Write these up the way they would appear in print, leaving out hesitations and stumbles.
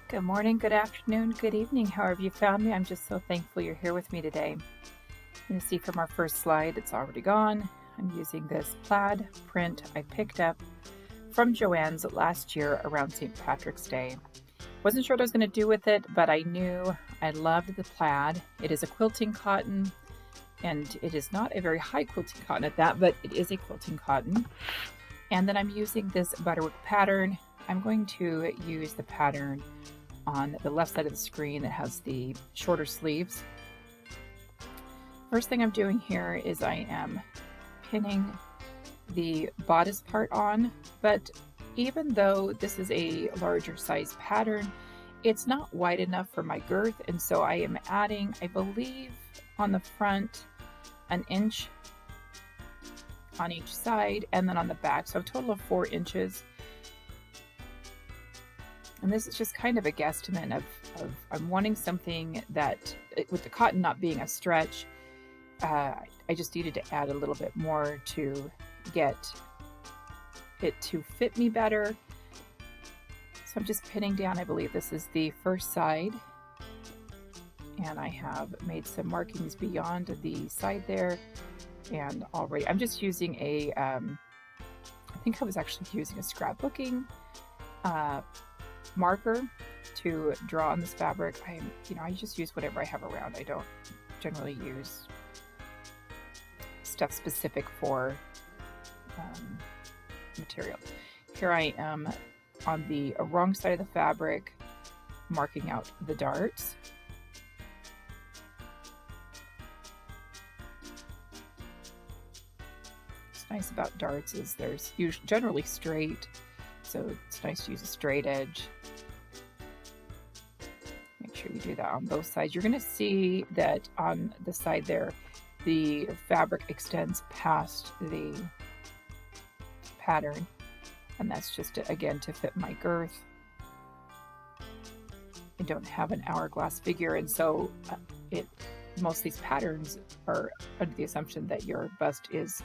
Good morning, good afternoon, good evening, however you found me. I'm just so thankful you're here with me today. You can see from our first slide, it's already gone. I'm using this plaid print I picked up from Joann's last year around St. Patrick's Day. Wasn't sure what I was going to do with it, but I knew I loved the plaid. It is a quilting cotton, and it is not a very high quilting cotton at that, but it is a quilting cotton. And then I'm using this butterwork pattern. I'm going to use the pattern on the left side of the screen that has the shorter sleeves. First thing I'm doing here is I am pinning the bodice part on, but even though this is a larger size pattern, it's not wide enough for my girth, and so I am adding, I believe, on the front, an inch on each side, and then on the back, so a total of 4 inches. And this is just kind of a guesstimate of I'm wanting something that, with the cotton not being a stretch, I just needed to add a little bit more to get it to fit me better. So I'm just pinning down, I believe this is the first side, and I have made some markings beyond the side there, and already I'm just using a, I think I was actually using a scrapbooking marker to draw on this fabric. I just use whatever I have around. I don't generally use stuff specific for material. Here I am on the wrong side of the fabric, marking out the darts. What's nice about darts is there's generally straight, so it's nice to use a straight edge. Make sure you do that on both sides. You're going to see that on the side there, the fabric extends past the pattern, and that's just, again, to fit my girth. I don't have an hourglass figure, and so most of these patterns are under the assumption that your bust is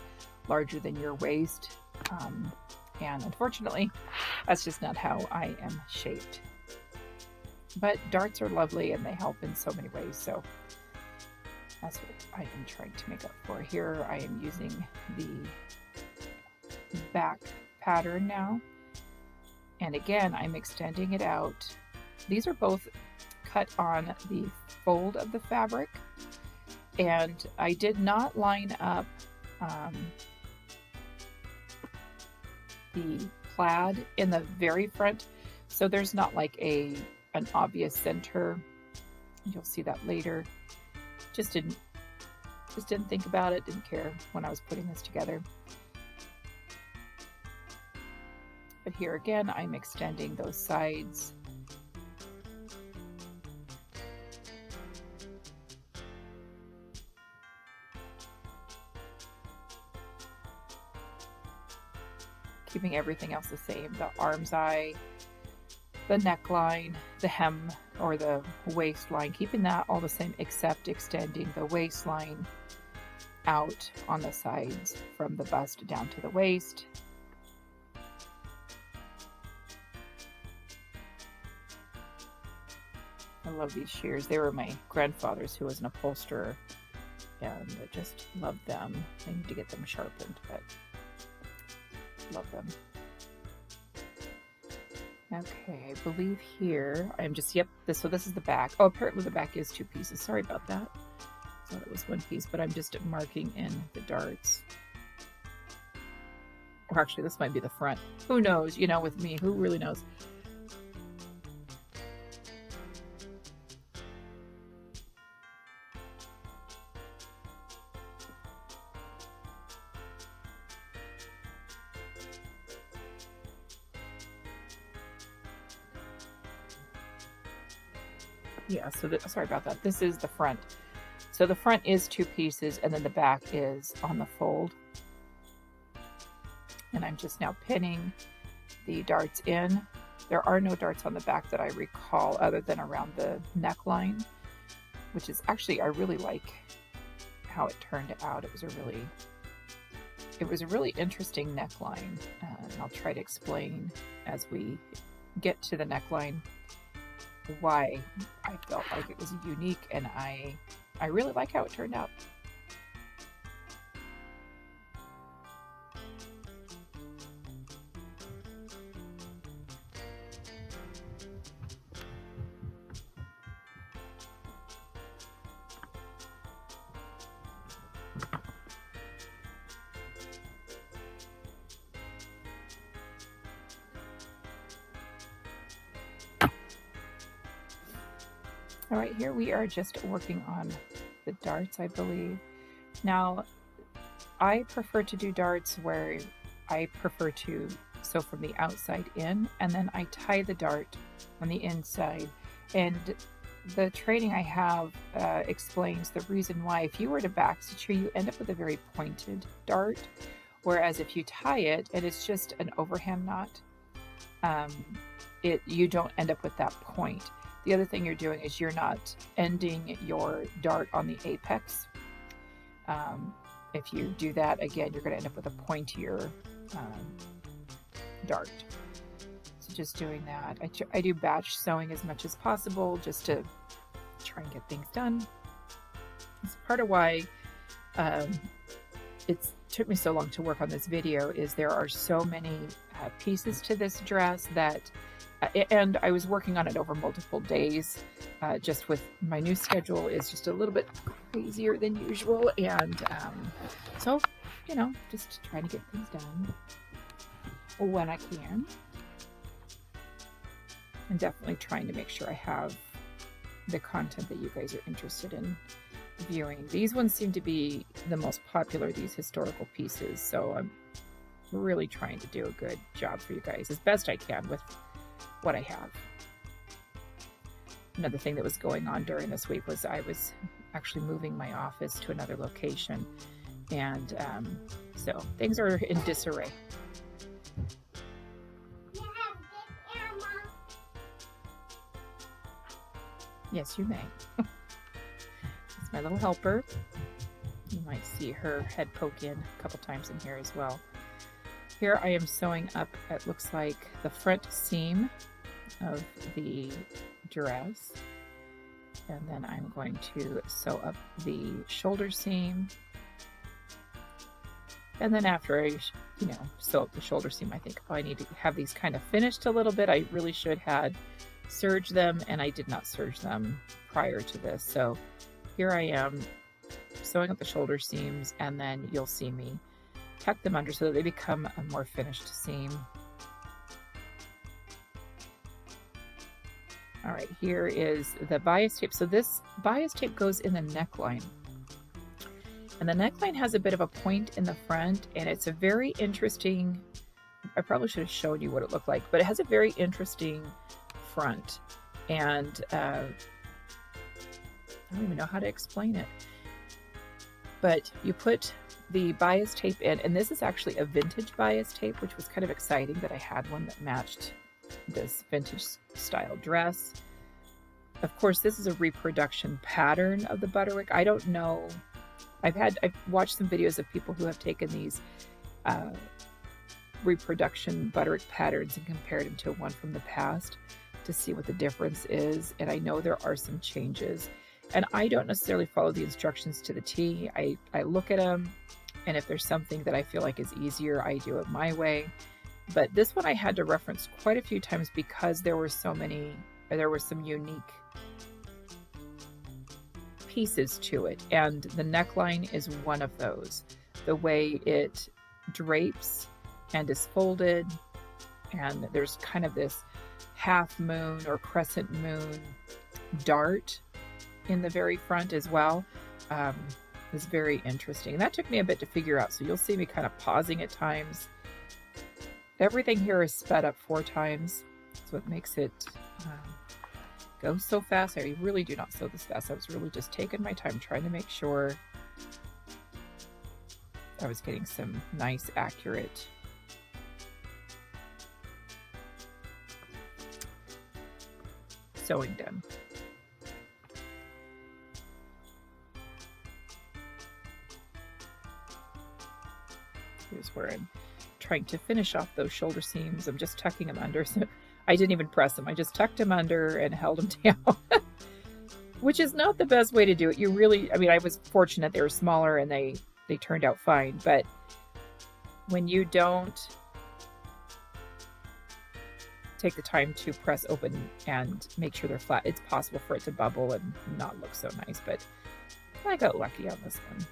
larger than your waist, and unfortunately, that's just not how I am shaped. But darts are lovely and they help in so many ways, so that's what I am trying to make up for. Here I am using the back pattern now, and again I'm extending it out. These are both cut on the fold of the fabric, and I did not line up the plaid in the very front, so there's not like an obvious center. You'll see that later. Just didn't think about it, didn't care when I was putting this together. But here again, I'm extending those sides. Keeping everything else the same, the arm's eye, the neckline, the hem or the waistline, keeping that all the same except extending the waistline out on the sides from the bust down to the waist. I love these shears. They were my grandfather's, who was an upholsterer, and I just love them. I need to get them sharpened, but love them. Okay, I believe here I'm just, so this is the back. Oh, apparently the back is 2 pieces. Sorry about that. I thought it was 1 piece, but I'm just marking in the darts. Or actually, this might be the front. Who knows? With me, who really knows? Yeah, so sorry about that. This is the front. So the front is 2 pieces, and then the back is on the fold. And I'm just now pinning the darts in. There are no darts on the back that I recall other than around the neckline, which is actually, I really like how it turned out. It was a really interesting neckline, and I'll try to explain as we get to the neckline. why I felt like it was unique, and I really like how it turned out. All right, here we are just working on the darts, I believe. Now, I prefer to do darts where I prefer to sew from the outside in, and then I tie the dart on the inside. And the training I have explains the reason why. If you were to backstitch here, you end up with a very pointed dart, whereas if you tie it and it's just an overhand knot, you don't end up with that point. The other thing you're doing is you're not ending your dart on the apex. If you do that, again, you're going to end up with a pointier dart. So just doing that. I do batch sewing as much as possible just to try and get things done. It's part of why it took me so long to work on this video, is there are so many pieces to this dress that and I was working on it over multiple days, just with my new schedule is just a little bit crazier than usual. And so, you know, just trying to get things done when I can. And definitely trying to make sure I have the content that you guys are interested in viewing. These ones seem to be the most popular, these historical pieces. So I'm really trying to do a good job for you guys as best I can with what I have. Another thing that was going on during this week was I was actually moving my office to another location, and so things are in disarray. Yes, you may. It's my little helper. You might see her head poke in a couple times in here as well. Here I am sewing up, it looks like, the front seam of the dress, and then I'm going to sew up the shoulder seam, and then after I sew up the shoulder seam, I think, oh, I need to have these kind of finished a little bit. I really should have serged them, and I did not serge them prior to this. So here I am sewing up the shoulder seams, and then you'll see me tuck them under so that they become a more finished seam. All right, here is the bias tape. So this bias tape goes in the neckline. And the neckline has a bit of a point in the front, and it's a very interesting, I probably should have shown you what it looked like, but it has a very interesting front. And I don't even know how to explain it. But you put the bias tape in, and this is actually a vintage bias tape, which was kind of exciting that I had one that matched this vintage style dress. Of course, this is a reproduction pattern of the butterwick. I don't know. I've watched some videos of people who have taken these reproduction butterwick patterns and compared them to one from the past to see what the difference is. And I know there are some changes. And I don't necessarily follow the instructions to the T. I look at them, and if there's something that I feel like is easier, I do it my way. But this one I had to reference quite a few times because there were some unique pieces to it. And the neckline is one of those. The way it drapes and is folded, and there's kind of this half moon or crescent moon dart in the very front as well, is very interesting. And that took me a bit to figure out. So you'll see me kind of pausing at times. Everything here is sped up 4 times, so it makes it go so fast. I really do not sew this fast. I was really just taking my time trying to make sure I was getting some nice, accurate sewing done. Here's where I'm trying to finish off those shoulder seams. I'm just tucking them under. So I didn't even press them. I just tucked them under and held them down, which is not the best way to do it. You really, I mean, I was fortunate they were smaller and they turned out fine. But when you don't take the time to press open and make sure they're flat, it's possible for it to bubble and not look so nice. But I got lucky on this one.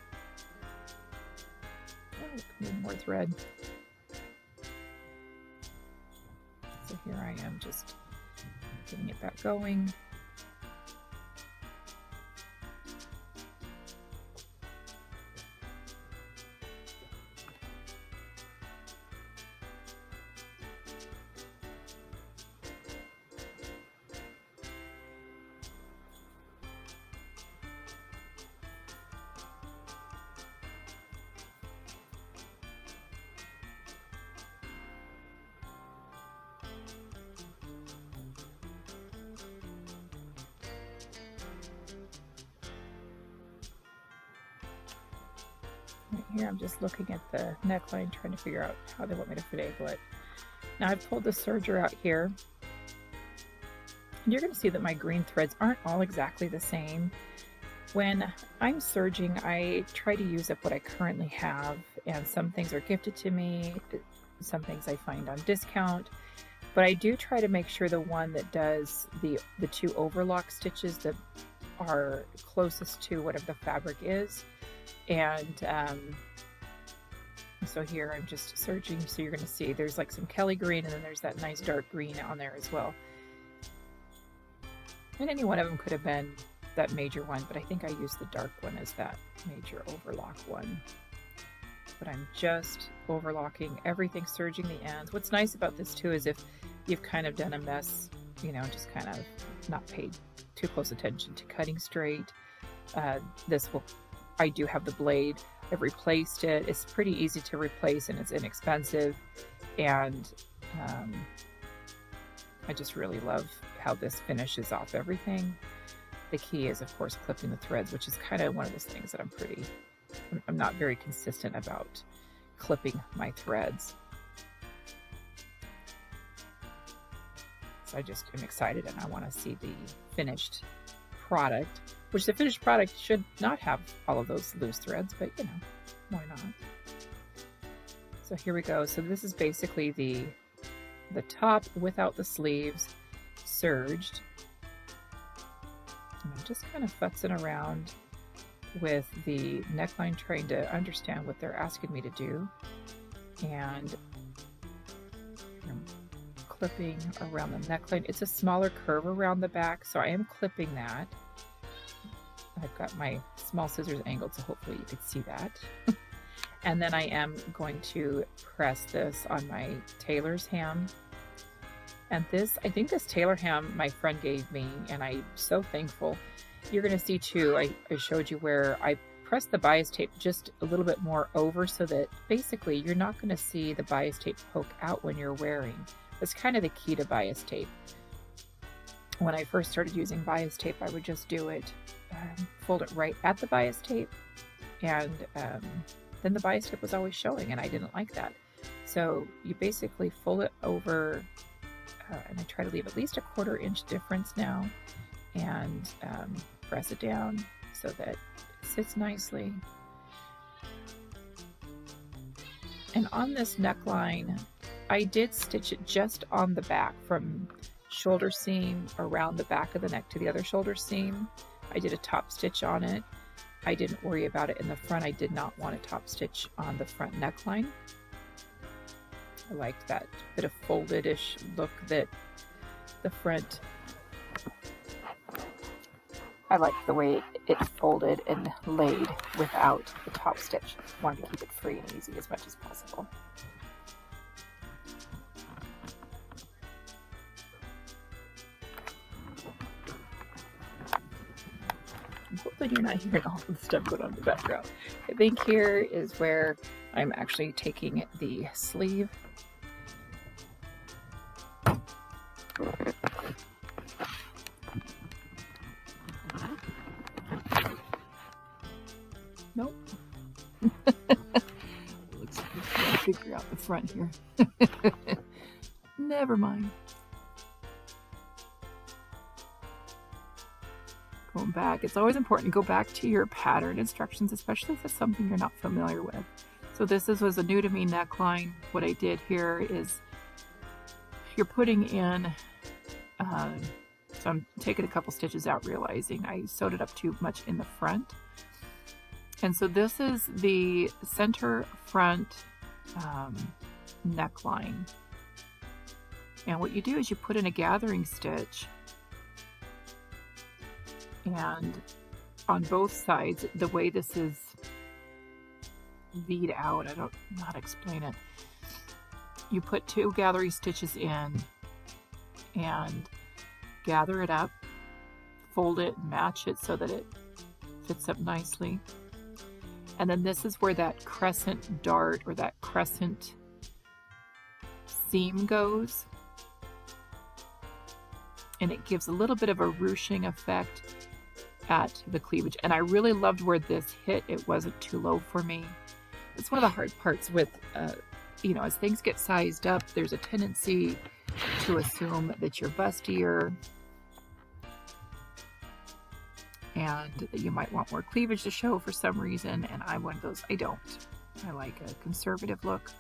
Oh, need more thread. So here I am just getting it back going. Right here, I'm just looking at the neckline, trying to figure out how they want me to finagle it. Now I've pulled the serger out here. And you're going to see that my green threads aren't all exactly the same. When I'm serging, I try to use up what I currently have, and some things are gifted to me, some things I find on discount, but I do try to make sure the one that does the two overlock stitches that are closest to whatever the fabric is. And so here I'm just serging, so you're going to see there's like some Kelly green, and then there's that nice dark green on there as well. And any one of them could have been that major one, but I think I used the dark one as that major overlock one. But I'm just overlocking everything, serging the ends. What's nice about this too is if you've kind of done a mess, you know, just kind of not paid too close attention to cutting straight, this will, I do have the blade, I've replaced it. It's pretty easy to replace and it's inexpensive, and I just really love how this finishes off everything. The key is, of course, clipping the threads, which is kind of one of those things that I'm not very consistent about clipping my threads. So I just am excited, and I want to see the finished product, which the finished product should not have all of those loose threads, but you know, why not? So here we go. So this is basically the top without the sleeves, serged. And I'm just kind of futzing around with the neckline, trying to understand what they're asking me to do. And I'm clipping around the neckline. It's a smaller curve around the back, so I am clipping that. I've got my small scissors angled, so hopefully you can see that. And then I am going to press this on my tailor's ham. And this, I think this tailor ham my friend gave me, and I'm so thankful. You're going to see too, I showed you where I pressed the bias tape just a little bit more over, so that basically you're not going to see the bias tape poke out when you're wearing. That's kind of the key to bias tape. When I first started using bias tape, I would just do it, fold it right at the bias tape, and then the bias tape was always showing, and I didn't like that. So you basically fold it over, and I try to leave at least a 1/4 inch difference now, and press it down so that it sits nicely. And on this neckline, I did stitch it just on the back, from shoulder seam around the back of the neck to the other shoulder seam. I did a top stitch on it. I didn't worry about it in the front. I did not want a top stitch on the front neckline. I liked that bit of folded-ish look that the front, I liked the way it folded and laid without the top stitch. Wanted to keep it free and easy as much as possible. I'm hoping you're not hearing all the stuff going on in the background. I think here is where I'm actually taking the sleeve. Nope. Looks like we've got to figure out the front here. Never mind. come back. It's always important to go back to your pattern instructions, especially if it's something you're not familiar with. So this was a new to me neckline. What I did here is you're putting in, so I'm taking a couple stitches out, realizing I sewed it up too much in the front. And so this is the center front neckline. And what you do is you put in a gathering stitch, and on both sides, the way this is V'd out, I don't know how to explain it. You put 2 gathering stitches in and gather it up, fold it, match it so that it fits up nicely. And then this is where that crescent dart or that crescent seam goes. And it gives a little bit of a ruching effect at the cleavage. And I really loved where this hit. It wasn't too low for me. It's one of the hard parts with, you know, as things get sized up, there's a tendency to assume that you're bustier and that you might want more cleavage to show for some reason. And I'm one of those, I don't. I like a conservative look.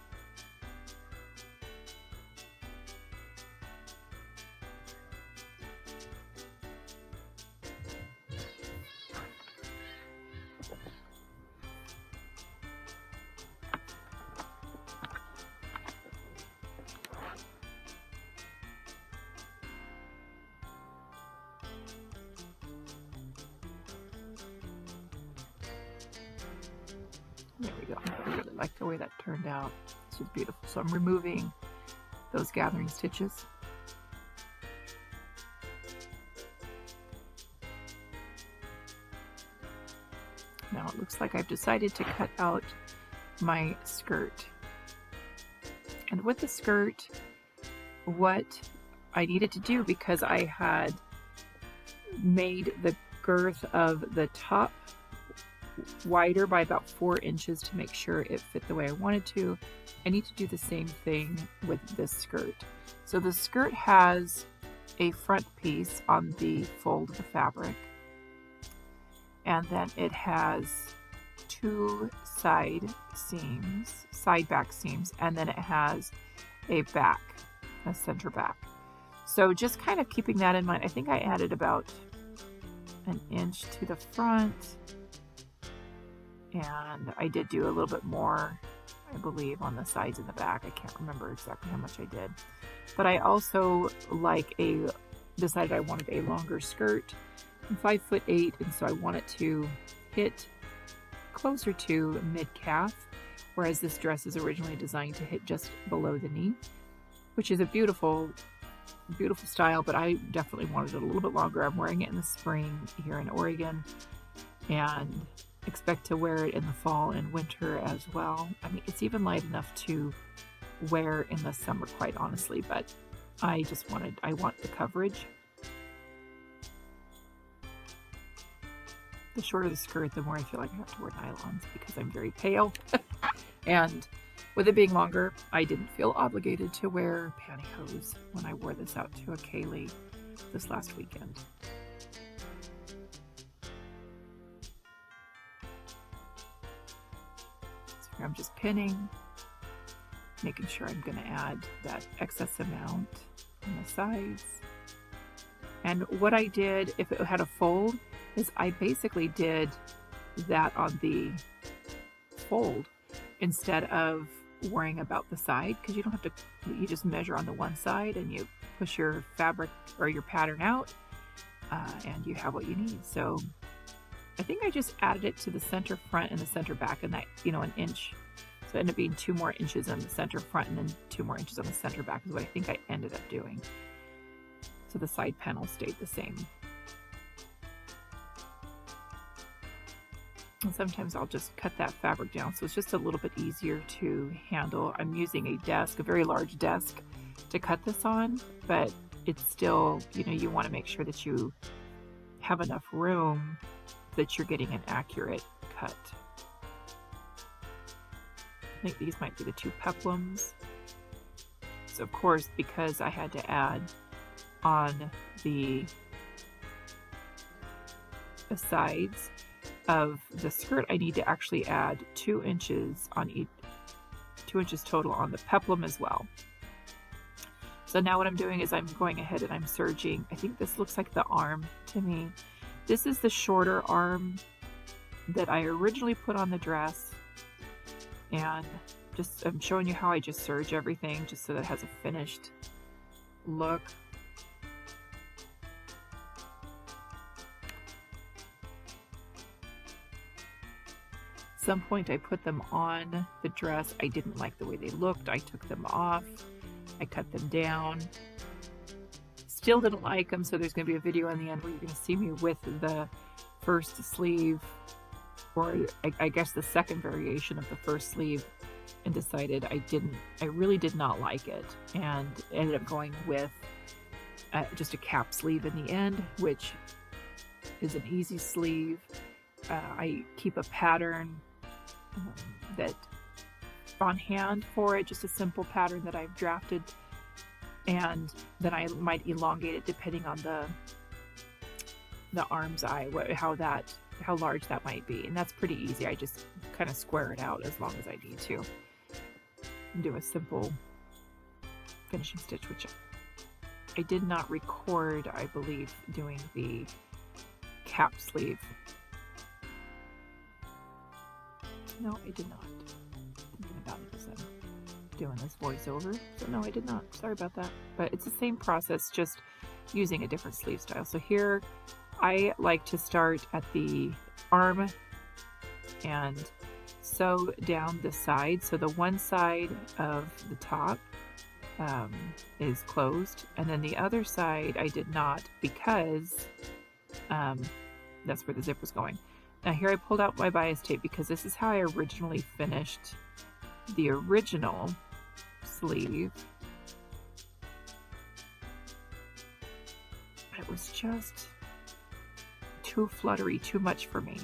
There we go. I really like the way that turned out. It's just beautiful. So I'm removing those gathering stitches. Now it looks like I've decided to cut out my skirt. And with the skirt, what I needed to do, because I had made the girth of the top wider by about 4 inches to make sure it fit the way I wanted to, I need to do the same thing with this skirt. So the skirt has a front piece on the fold of the fabric, and then it has 2 side back seams, and then it has a center back. So just kind of keeping that in mind, I think I added about 1 inch to the front, and I did do a little bit more, I believe, on the sides and the back. I can't remember exactly how much I did. But I also decided I wanted a longer skirt. I'm 5'8", and so I want it to hit closer to mid-calf, whereas this dress is originally designed to hit just below the knee, which is a beautiful, beautiful style, but I definitely wanted it a little bit longer. I'm wearing it in the spring here in Oregon, and expect to wear it in the fall and winter as well. I mean, it's even light enough to wear in the summer, quite honestly, but I want the coverage. The shorter the skirt, the more I feel like I have to wear nylons because I'm very pale. And with it being longer, I didn't feel obligated to wear pantyhose when I wore this out to a Kaylee this last weekend. I'm just pinning, making sure I'm going to add that excess amount on the sides. And what I did, if it had a fold, is I basically did that on the fold instead of worrying about the side, because you don't have to, you just measure on the one side and you push your fabric or your pattern out and you have what you need. So I think I just added it to the center front and the center back, and that, you know, 1 inch. So it ended up being 2 more inches on the center front and then 2 more inches on the center back is what I think I ended up doing. So the side panel stayed the same. And sometimes I'll just cut that fabric down so it's just a little bit easier to handle. I'm using a very large desk to cut this on, but it's still, you know, you want to make sure that you have enough room that you're getting an accurate cut. I think these might be the 2 peplums. So of course, because I had to add on the sides of the skirt, I need to actually add 2 inches on each, 2 inches total on the peplum as well. So now what I'm doing is I'm going ahead and I'm serging. I think this looks like the arm to me. This is the shorter arm that I originally put on the dress, and just I'm showing you how I just serge everything just so that it has a finished look. At some point I put them on the dress. I didn't like the way they looked. I took them off. I cut them down. Still didn't like them, so there's going to be a video in the end where you're going to see me with the first sleeve, or I guess the second variation of the first sleeve, and decided I really did not like it, and ended up going with just a cap sleeve in the end, which is an easy sleeve. I keep a pattern that on hand for it, just a simple pattern that I've drafted, and then I might elongate it depending on the arm's eye, how large that might be, and that's pretty easy. I just kind of square it out as long as I need to, and do a simple finishing stitch, which I did not record, I believe, doing the cap sleeve. No, I did not. Thinking about it as I'm doing this voiceover. So no, I did not. Sorry about that. But it's the same process, just using a different sleeve style. So here, I like to start at the arm and sew down the side. So the one side of the top is closed, and then the other side I did not, because that's where the zip was going. Now here I pulled out my bias tape because this is how I originally finished the original sleeve. It was just too fluttery, too much for me.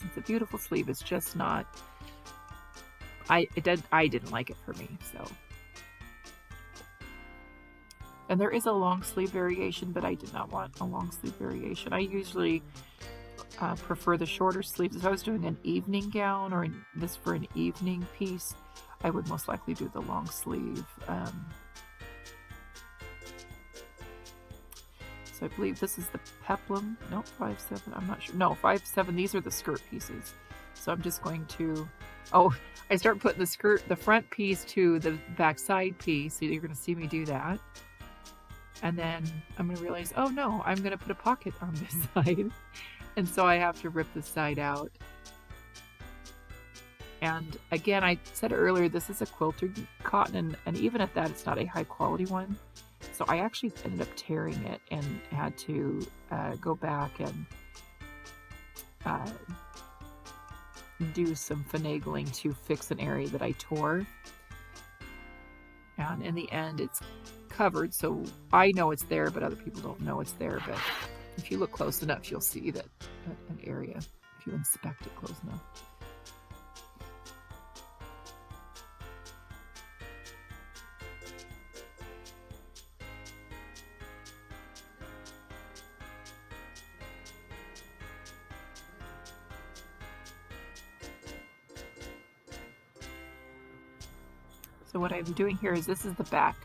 It's a beautiful sleeve. It's just not, I didn't like it for me, so. And there is a long sleeve variation, but I did not want a long sleeve variation. I usually prefer the shorter sleeves. If I was doing an evening gown or this for an evening piece, I would most likely do the long sleeve. So I believe this is the peplum. No, 5/7. I'm not sure. No, 5/7. These are the skirt pieces. So I'm just going to. Oh, I start putting the front piece to the back side piece. So you're going to see me do that. And then I'm going to realize, oh no, I'm going to put a pocket on this side. And so I have to rip this side out. And again, I said earlier, this is a quilted cotton, and even at that, it's not a high quality one. So I actually ended up tearing it and had to go back and do some finagling to fix an area that I tore. And in the end, it's covered, so I know it's there, but other people don't know it's there. But if you look close enough, you'll see that an area, if you inspect it close enough. So what I'm doing here is this is the back.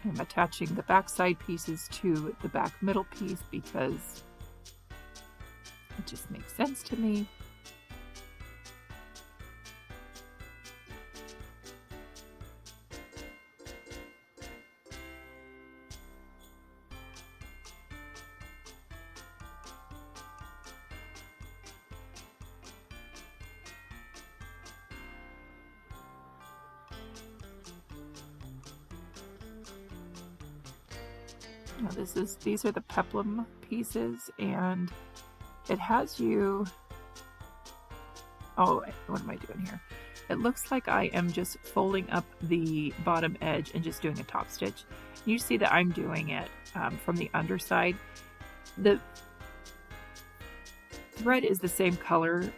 I'm attaching the back side pieces to the back middle piece because it just makes sense to me. Now these are the peplum pieces, and it has you, oh, what am I doing here? It looks like I am just folding up the bottom edge and just doing a top stitch. You see that I'm doing it from the underside. The thread is the same color,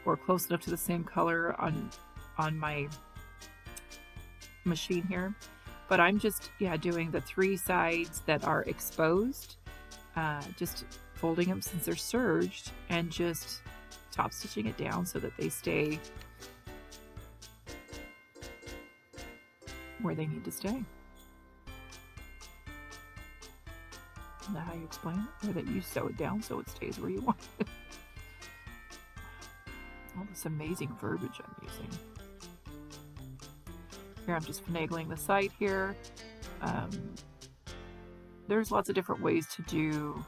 or close enough to the same color on my machine here. but I'm just, yeah, doing the 3 sides that are exposed, just folding them since they're serged, and just top stitching it down so that they stay where they need to stay. Isn't that how you explain it? Or that you sew it down so it stays where you want it. All this amazing verbiage I'm using. Here I'm just finagling the side here. There's lots of different ways to do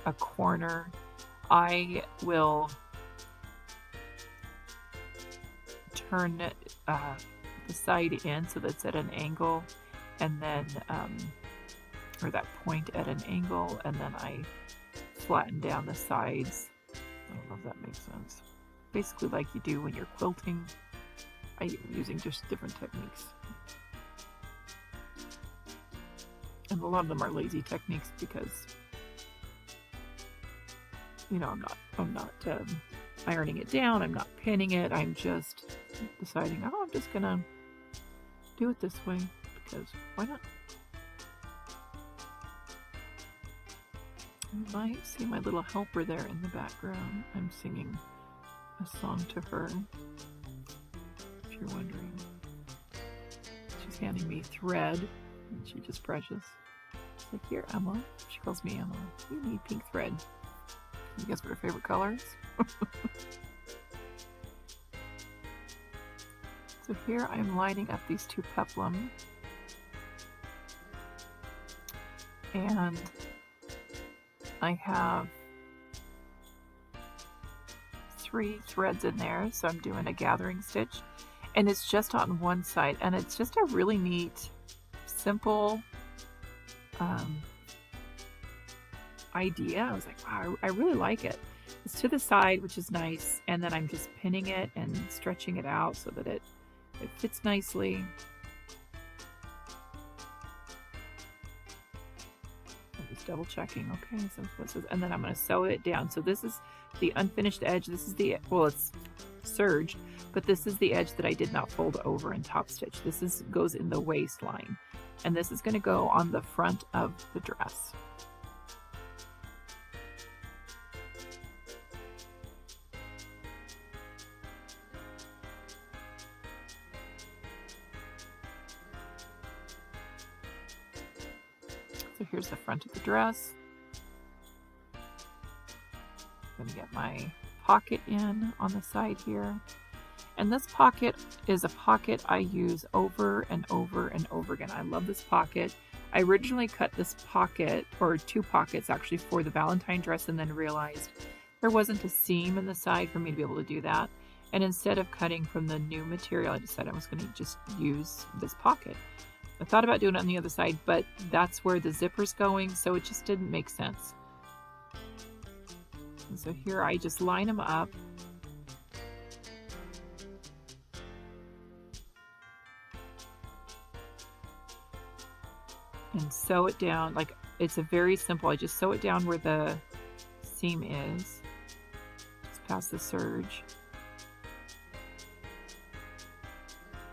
a corner. I will turn the side in so that's at an angle, and then or that point at an angle, and then I flatten down the sides. I don't know if that makes sense. Basically like you do when you're quilting. I'm using just different techniques. And a lot of them are lazy techniques because, you know, I'm not ironing it down, I'm not pinning it, I'm just deciding, oh, I'm just gonna do it this way because why not? You might see my little helper there in the background. I'm singing a song to her, if you're wondering. She's handing me thread, and she's just precious. She's like, here, Emma. She calls me Emma. You need pink thread. Can you guess what her favorite color is? So here I'm lining up these 2 peplum, and I have 3 threads in there, so I'm doing a gathering stitch, and it's just on one side, and it's just a really neat, simple idea. I was like, wow, I really like it. It's to the side, which is nice, and then I'm just pinning it and stretching it out so that it fits nicely. I'm just double checking. Okay, so what's this? And then I'm going to sew it down. So this is the unfinished edge. This is the, well, it's serged, but this is the edge that I did not fold over and top stitch. This goes in the waistline, and this is going to go on the front of the dress. So here's the front of the dress. I'm going to get my pocket in on the side here. And this pocket is a pocket I use over and over and over again. I love this pocket. I originally cut this pocket, or 2 pockets actually, for the Valentine dress, and then realized there wasn't a seam in the side for me to be able to do that. And instead of cutting from the new material, I decided I was going to just use this pocket. I thought about doing it on the other side, but that's where the zipper's going, so it just didn't make sense. And so here I just line them up. And sew it down. Like, it's a very simple, I just sew it down where the seam is, just past the serge.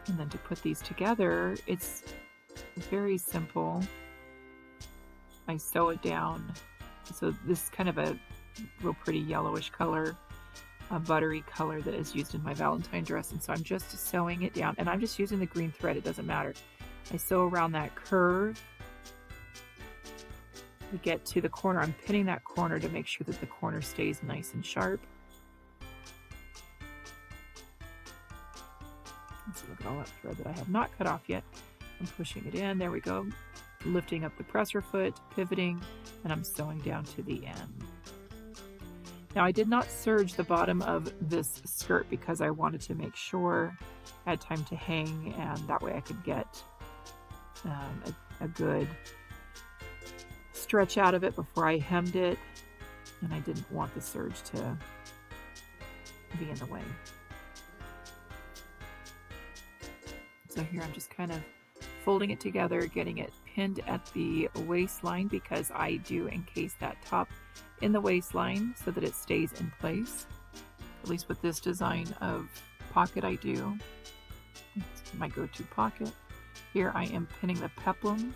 And then to put these together, it's very simple. I sew it down. So this is kind of a real pretty yellowish color, a buttery color that is used in my Valentine dress. And so I'm just sewing it down, and I'm just using the green thread. It doesn't matter. I sew around that curve. We get to the corner. I'm pinning that corner to make sure that the corner stays nice and sharp. Let's look at all that thread that I have not cut off yet. I'm pushing it in. There we go. Lifting up the presser foot, pivoting, and I'm sewing down to the end. Now, I did not serge the bottom of this skirt because I wanted to make sure I had time to hang, and that way I could get a good stretch out of it before I hemmed it, and I didn't want the serge to be in the way. So here I'm just kind of folding it together, getting it pinned at the waistline because I do encase that top in the waistline so that it stays in place. At least with this design of pocket I do. It's my go-to pocket. Here I am pinning the peplum.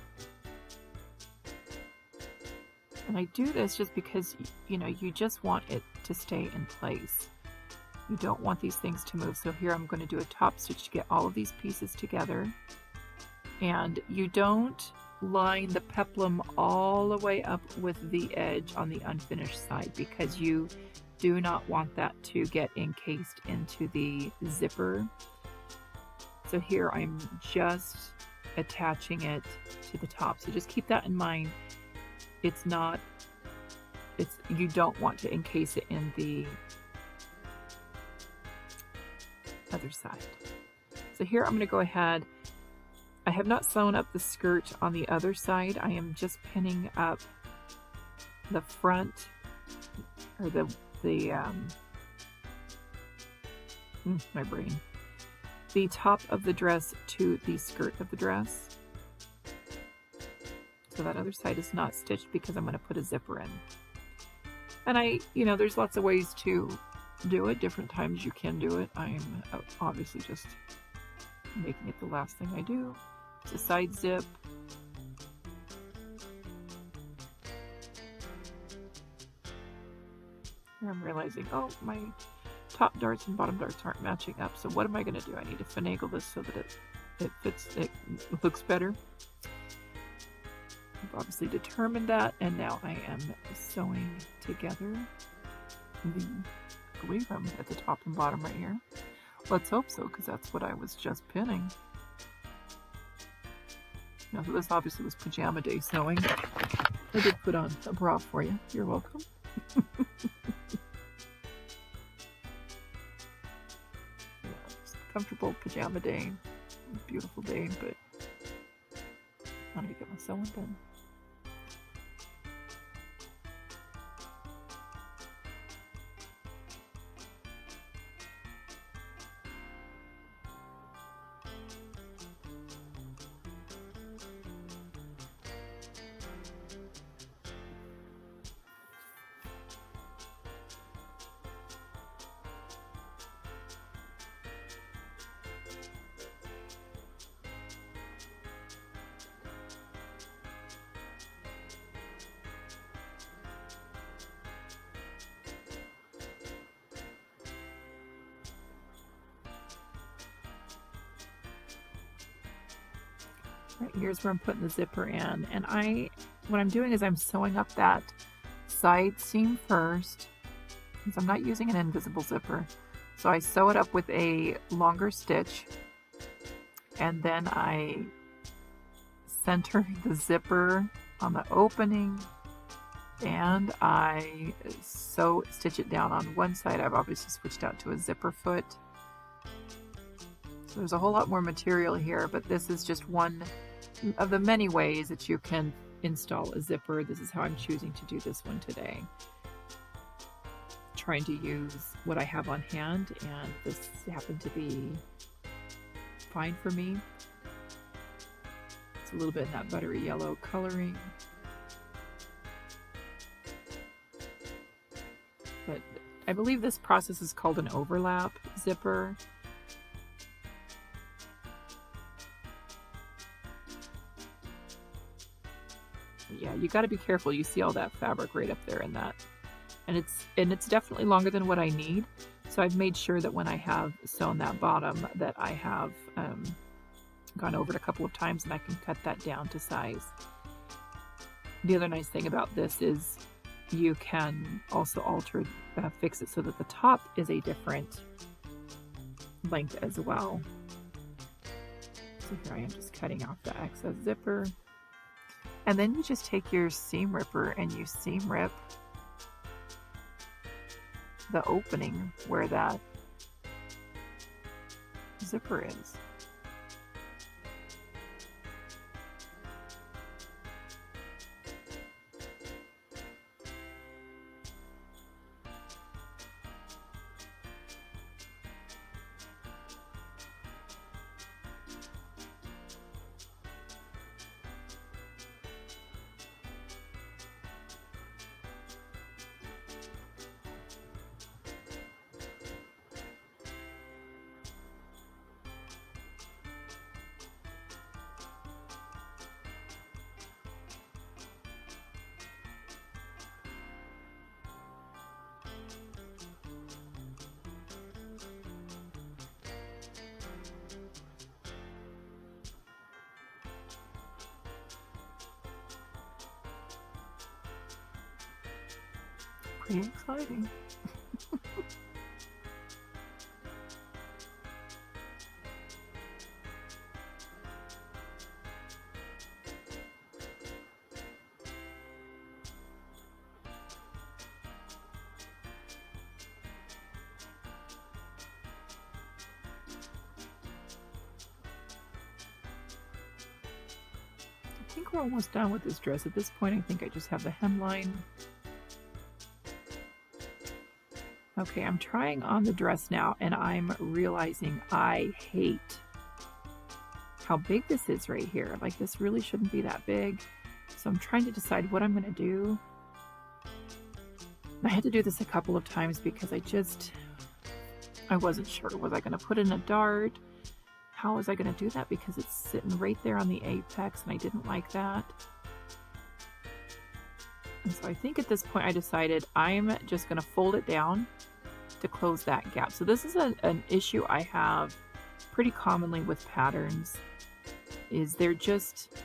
And I do this just because, you know, you just want it to stay in place. You don't want these things to move. So here I'm going to do a top stitch to get all of these pieces together. And you don't line the peplum all the way up with the edge on the unfinished side because you do not want that to get encased into the zipper. So here I'm just attaching it to the top. So just keep that in mind. You don't want to encase it in the other side. So here I'm going to go ahead. I have not sewn up the skirt on the other side. I am just pinning up the front, or the top of the dress to the skirt of the dress. So that other side is not stitched because I'm going to put a zipper in. And there's lots of ways to do it. Different times you can do it. I'm obviously just making it the last thing I do. It's a side zip. And I'm realizing, oh, my top darts and bottom darts aren't matching up. So what am I going to do? I need to finagle this so that it fits, it looks better. I've obviously determined that, and now I am sewing together I believe I'm at the top and bottom right here. Let's hope so, because that's what I was just pinning. Now, this obviously was pajama day sewing. I did put on a bra for you. You're welcome. It's a comfortable pajama day. Beautiful day, but I wanted to get my sewing done. Right, here's where I'm putting the zipper in, and what I'm doing is I'm sewing up that side seam first, because I'm not using an invisible zipper. So I sew it up with a longer stitch, and then I center the zipper on the opening, and I stitch it down on one side. I've obviously switched out to a zipper foot. So there's a whole lot more material here, but this is just one of the many ways that you can install a zipper. This is how I'm choosing to do this one today. Trying to use what I have on hand, and this happened to be fine for me. It's a little bit in that buttery yellow coloring. But I believe this process is called an overlap zipper. Yeah, you got to be careful. You see all that fabric right up there in that, and it's definitely longer than what I need. So I've made sure that when I have sewn that bottom, that I have gone over it a couple of times, and I can cut that down to size. The other nice thing about this is you can also fix it so that the top is a different length as well. So here I am just cutting off the excess zipper. And then you just take your seam ripper and you seam rip the opening where that zipper is. Very exciting. I think we're almost done with this dress. At this point, I think I just have the hemline. Okay, I'm trying on the dress now, and I'm realizing I hate how big this is right here. Like, this really shouldn't be that big. So I'm trying to decide what I'm going to do. I had to do this a couple of times because I wasn't sure. Was I going to put in a dart? How was I going to do that? Because it's sitting right there on the apex, and I didn't like that. And so I think at this point I decided I'm just going to fold it down to close that gap. So this is an issue I have pretty commonly with patterns, is there's just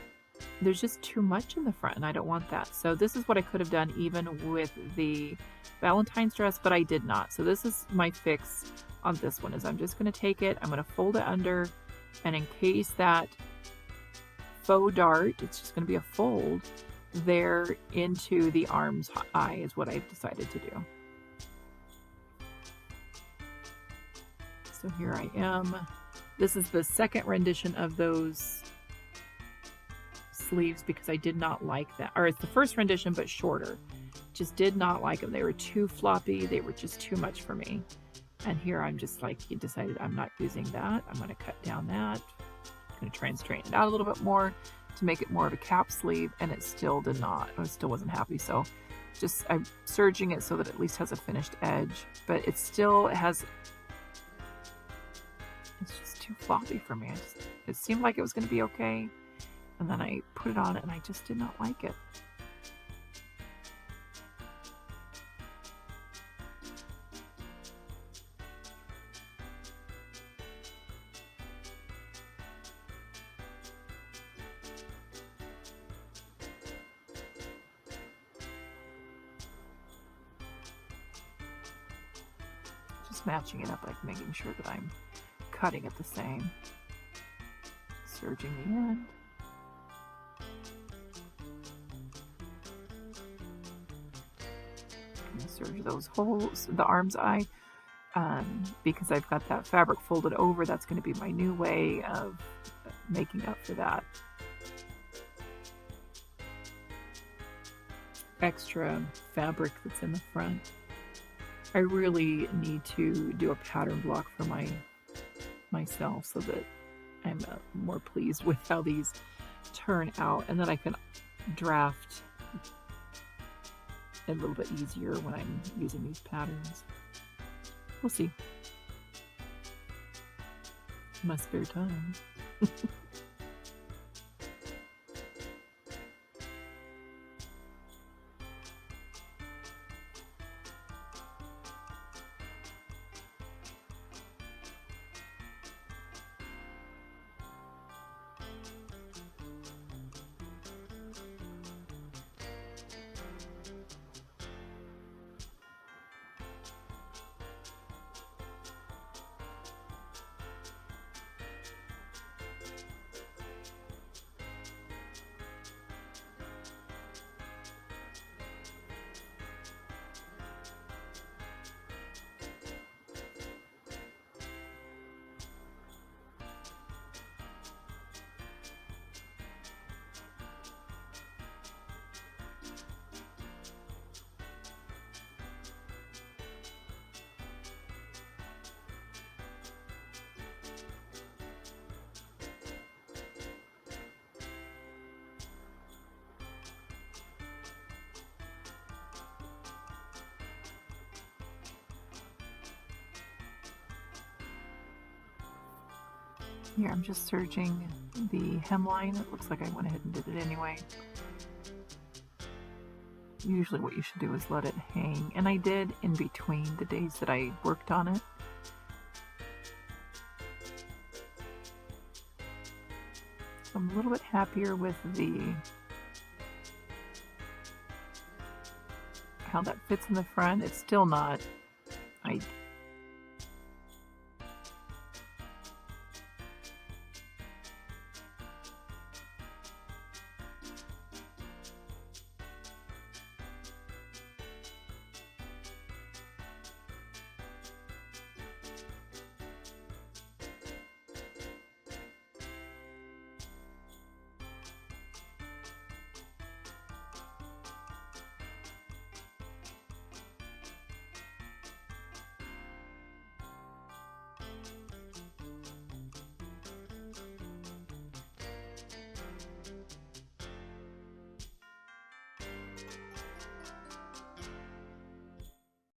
too much in the front, and I don't want that. So this is what I could have done even with the Valentine's dress, but I did not. So this is my fix on this one, is I'm just going to take it, I'm going to fold it under, and in case that faux dart, it's just going to be a fold there into the arm's eye is what I've decided to do. So here I am. This is the second rendition of those sleeves because I did not like that. Or it's the first rendition, but shorter. Just did not like them. They were too floppy. They were just too much for me. And here I'm just like, you decided I'm not using that. I'm going to cut down that. I'm going to try and straighten it out a little bit more to make it more of a cap sleeve, and it still did not. I still wasn't happy. So I'm serging it so that it at least has a finished edge, but it still has, it's just too floppy for me. It seemed like it was going to be okay, and then I put it on and I just did not like it. Matching it up, like making sure that I'm cutting it the same. Serging the end. I'm gonna serge those holes, the arm's eye, because I've got that fabric folded over. That's going to be my new way of making up for that extra fabric that's in the front. I really need to do a pattern block for myself so that I'm more pleased with how these turn out, and then I can draft a little bit easier when I'm using these patterns. We'll see. My spare time. Here, I'm just serging the hemline. It looks like I went ahead and did it anyway. Usually what you should do is let it hang, and I did in between the days that I worked on it. So I'm a little bit happier with the how that fits in the front. It's still not